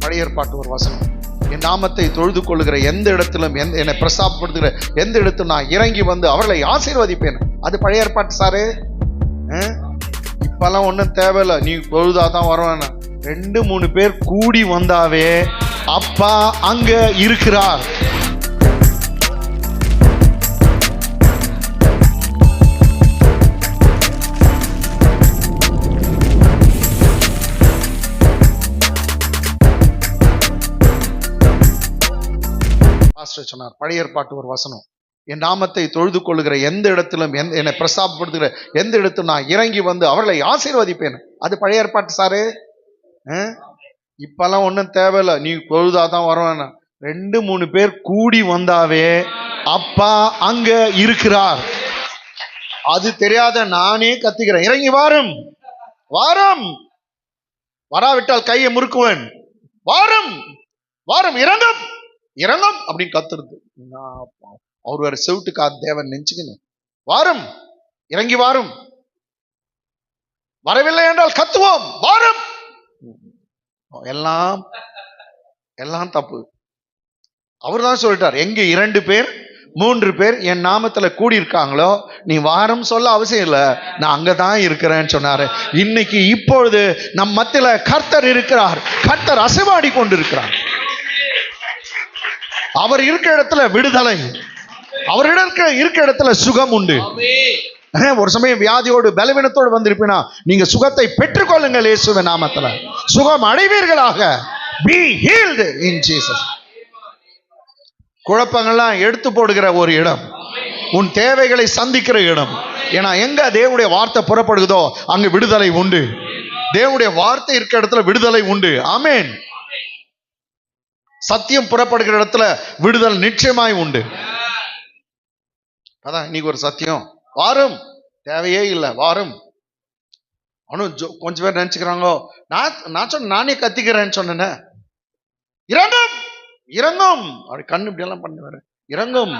பழைய ஏற்பாட்டு ஒரு வசனம். என் நாமத்தை தொழுது கொள்ளுகிற எந்த இடத்திலும் என்னை பிரசாப்படுத்துகிற எந்த இடத்திலும் நான் இறங்கி வந்து அவர்களை ஆசீர்வதிப்பேன். அது பழைய ஏற்பாட்டு சாரு. இப்பெல்லாம் ஒன்றும் தேவையில்லை, நீ தொழுதாதான் வருவேன். 2-3 பேர் கூடி வந்தாவே அப்பா அங்க இருக்கிறார். சொன்னார் பழைய ஏற்பாட்டு ஒரு வசனம். என் நாமத்தை தொழுது கொள்ளுகிற எந்த இடத்திலும் என்னை பிரசாப்படுத்துகிற எந்த இடத்திலும் நான் இறங்கி வந்து அவர்களை ஆசீர்வதிப்பேன். அது பழைய ஏற்பாட்டு சாரு. இப்பெல்லாம் ஒன்றும் தேவையில்லை, நீ தொழுதாதான் வருவேன். 2-3 பேர் கூடி வந்தாவே அப்பா அங்க இருக்கிறார். அது தெரியாத நானே கத்துக்கிறேன், இறங்கி வாரும் வாரும், வராவிட்டால் கையை முறுக்குவேன், வாரும் வாரும், இறங்கும் இறங்கும் அப்படின்னு கத்துறது. அவர் வேற செவிட்டு காத்து தேவன் நினைச்சுக்கணும். வாரும், இறங்கி வாரும், வரவில்லை என்றால் கத்துவோம், வாரும். எல்லாம் எல்லாம் தப்பு. அவர் தான் சொல்லிட்டார், எங்க 2 பேர் 3 பேர் என் நாமத்துல கூடி இருக்காங்களோ நீ வாரம் சொல்ல அவசியம் இல்லை, நான் அங்கதான் இருக்கிறேன்னு சொன்னாரு. இன்னைக்கு இப்பொழுது நம் மத்தியில கர்த்தர் இருக்கிறார். கர்த்தர் அசைவாடி கொண்டிருக்கிறார். அவர் இருக்க இடத்துல விடுதலை, அவரிடம் இருக்க இடத்துல சுகம் உண்டு. ஒரு சமயம் வியாதியோடு பலவீனத்தோடு வந்திருப்பினா நீங்க சுகத்தை பெற்றுக்கொள்ளுங்கள். இயேசுவின் நாமத்துல சுகம் அடைவீர்களாக. Be healed in Jesus. குழப்பங்கள்லாம் எடுத்து போடுகிற ஒரு இடம், உன் தேவைகளை சந்திக்கிற இடம். ஏன்னா எங்க தேவனுடைய வார்த்தை புறப்படுகிறதோ அங்க விடுதலை உண்டு. தேவனுடைய வார்த்தை இருக்க இடத்துல விடுதலை உண்டு. ஆமென். சத்தியம் புறப்படுகிற இடத்துல விடுதல் நிச்சயமாய் உண்டு. அதான் இன்னைக்கு ஒரு சத்தியம், வாரும், தேவையே இல்லை, வாரும். அவனும் கொஞ்சம் பேர் நினைச்சுக்கிறாங்க, நான் சொன்ன நானே கத்திக்கிறேன்னு சொன்னேன். இறங்கும் இறங்கும் அப்படி கண்ணு இப்படி எல்லாம் பண்ணுவாரு, இறங்கும்.